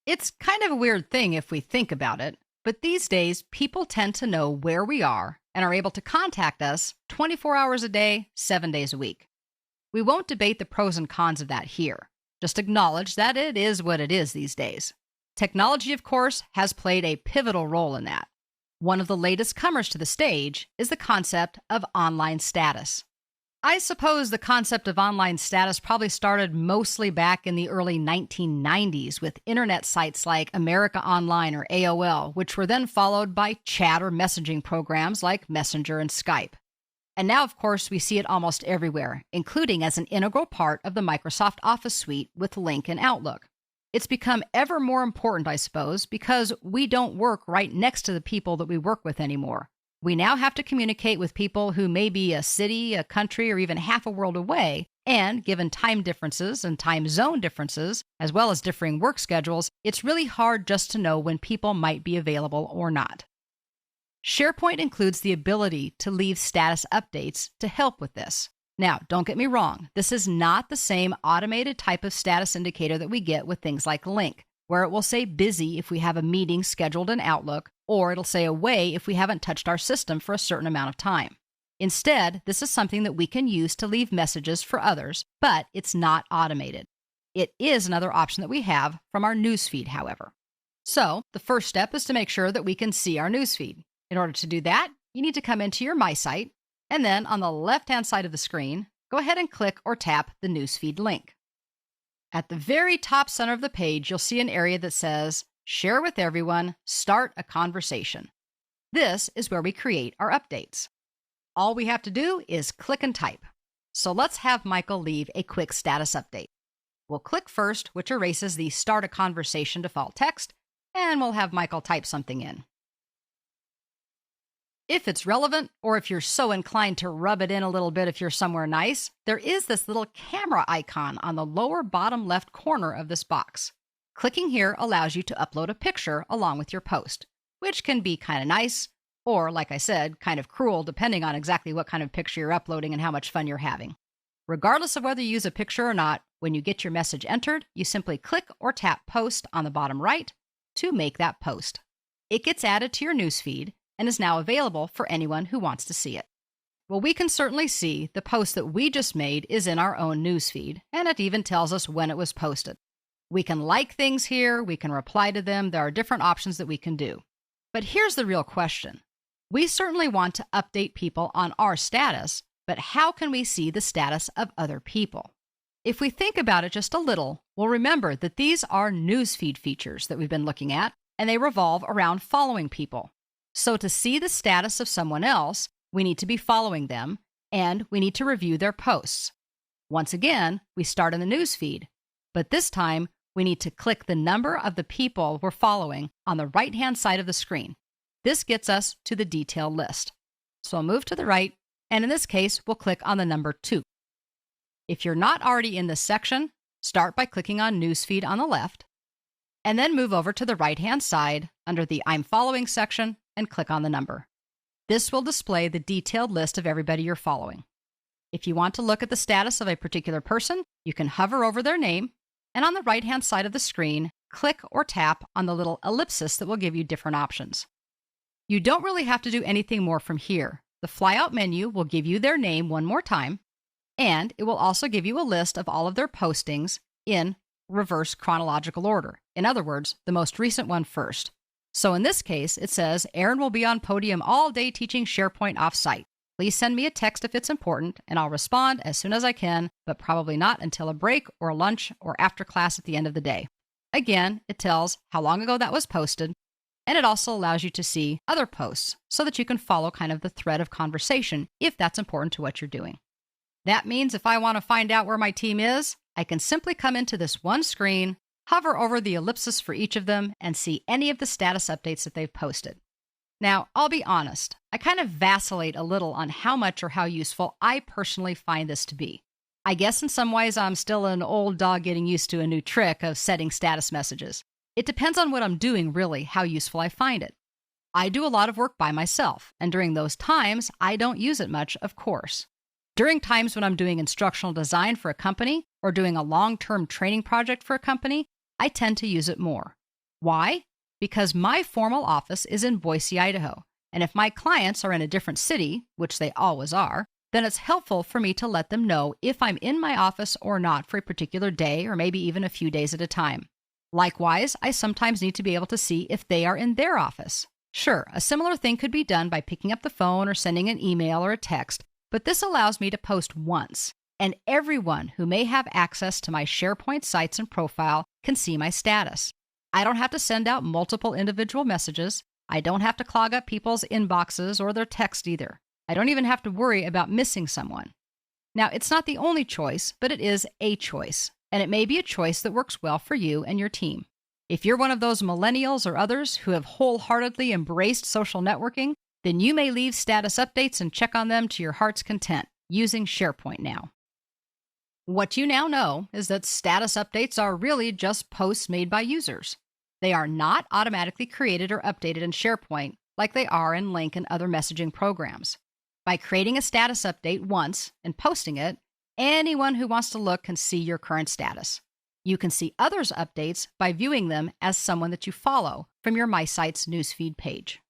It's kind of a weird thing if we think about it, but these days people tend to know where we are and are able to contact us 24 hours a day, 7 days a week. We won't debate the pros and cons of that here. Just acknowledge that it is what it is these days. Technology, of course, has played a pivotal role in that. One of the latest comers to the stage is the concept of online status. I suppose the concept of online status probably started mostly back in the early 1990s with internet sites like America Online or AOL, which were then followed by chat or messaging programs like Messenger and Skype. And now, of course, we see it almost everywhere, including as an integral part of the Microsoft Office suite with Lync and Outlook. It's become ever more important, I suppose, because we don't work right next to the people that we work with anymore. We now have to communicate with people who may be a city, a country, or even half a world away, and given time differences and time zone differences, as well as differing work schedules, it's really hard just to know when people might be available or not. SharePoint includes the ability to leave status updates to help with this. Now, don't get me wrong, this is not the same automated type of status indicator that we get with things like Lync, where it will say busy if we have a meeting scheduled in Outlook, or it'll say away if we haven't touched our system for a certain amount of time. Instead, this is something that we can use to leave messages for others, but it's not automated. It is another option that we have from our newsfeed, however. So, the first step is to make sure that we can see our newsfeed. In order to do that, you need to come into your My Site, and then on the left-hand side of the screen, go ahead and click or tap the newsfeed link. At the very top center of the page, you'll see an area that says, Share with everyone, start a conversation. This is where we create our updates. All we have to do is click and type. So let's have Michael leave a quick status update. We'll click first, which erases the Start a Conversation default text, and we'll have Michael type something in. If it's relevant, or if you're so inclined to rub it in a little bit if you're somewhere nice, there is this little camera icon on the lower bottom left corner of this box. Clicking here allows you to upload a picture along with your post, which can be kind of nice, or like I said, kind of cruel depending on exactly what kind of picture you're uploading and how much fun you're having. Regardless of whether you use a picture or not, when you get your message entered, you simply click or tap Post on the bottom right to make that post. It gets added to your newsfeed and is now available for anyone who wants to see it. Well, we can certainly see the post that we just made is in our own newsfeed, and it even tells us when it was posted. We can like things here, we can reply to them, there are different options that we can do. But here's the real question. We certainly want to update people on our status, but how can we see the status of other people? If we think about it just a little, we'll remember that these are newsfeed features that we've been looking at, and they revolve around following people. So to see the status of someone else, we need to be following them, and we need to review their posts. Once again, we start in the newsfeed, but this time we need to click the number of the people we're following on the right-hand side of the screen. This gets us to the detailed list. So I'll move to the right, and in this case, we'll click on the number 2. If you're not already in this section, start by clicking on Newsfeed on the left, and then move over to the right-hand side under the I'm Following section and click on the number. This will display the detailed list of everybody you're following. If you want to look at the status of a particular person, you can hover over their name, and on the right-hand side of the screen, click or tap on the little ellipsis that will give you different options. You don't really have to do anything more from here. The flyout menu will give you their name one more time, and it will also give you a list of all of their postings in reverse chronological order. In other words, the most recent one first. So in this case, it says, Aaron will be on podium all day teaching SharePoint off-site. Please send me a text if it's important, and I'll respond as soon as I can, but probably not until a break or lunch or after class at the end of the day. Again, it tells how long ago that was posted, and it also allows you to see other posts so that you can follow kind of the thread of conversation if that's important to what you're doing. That means if I want to find out where my team is, I can simply come into this one screen, hover over the ellipsis for each of them, and see any of the status updates that they've posted. Now, I'll be honest, I kind of vacillate a little on how much or how useful I personally find this to be. I guess in some ways I'm still an old dog getting used to a new trick of setting status messages. It depends on what I'm doing, really, how useful I find it. I do a lot of work by myself, and during those times, I don't use it much, of course. During times when I'm doing instructional design for a company or doing a long-term training project for a company, I tend to use it more. Why? Because my formal office is in Boise, Idaho, and if my clients are in a different city, which they always are, then it's helpful for me to let them know if I'm in my office or not for a particular day or maybe even a few days at a time. Likewise, I sometimes need to be able to see if they are in their office. Sure, a similar thing could be done by picking up the phone or sending an email or a text, but this allows me to post once, and everyone who may have access to my SharePoint sites and profile can see my status. I don't have to send out multiple individual messages. I don't have to clog up people's inboxes or their text either. I don't even have to worry about missing someone. Now, it's not the only choice, but it is a choice, and it may be a choice that works well for you and your team. If you're one of those millennials or others who have wholeheartedly embraced social networking, then you may leave status updates and check on them to your heart's content using SharePoint now. What you now know is that status updates are really just posts made by users. They are not automatically created or updated in SharePoint like they are in Lync and other messaging programs. By creating a status update once and posting it, anyone who wants to look can see your current status. You can see others' updates by viewing them as someone that you follow from your My Sites newsfeed page.